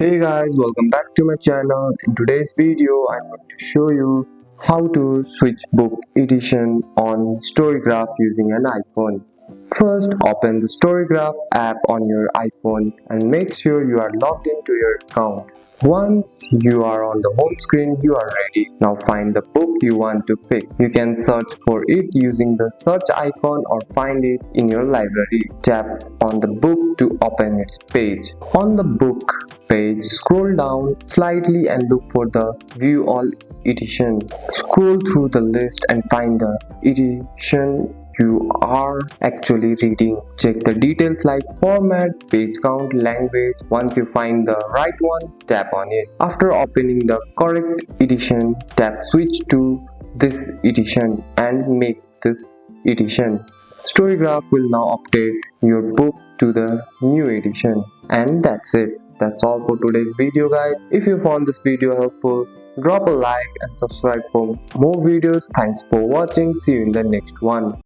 Hey guys, welcome back to my channel. In today's video, I'm going to show you how to switch book edition on StoryGraph using an iPhone. First, open the StoryGraph app on your iPhone and make sure you are logged into your account. Once you are on the home screen, you are ready. Now find the book you want to fix. You can search for it using the search icon or find it in your library. Tap on the book to open its page. On the book page, scroll down slightly and look for the View All edition. Scroll through the list and find the edition you are actually reading. Check the details like format, page count, language. Once you find the right one, tap on it. After opening the correct edition, tap switch to this edition and make this edition. StoryGraph will now update your book to the new edition. And that's it. That's all for today's video, guys. If you found this video helpful, drop a like and subscribe for more videos. Thanks for watching. See you in the next one.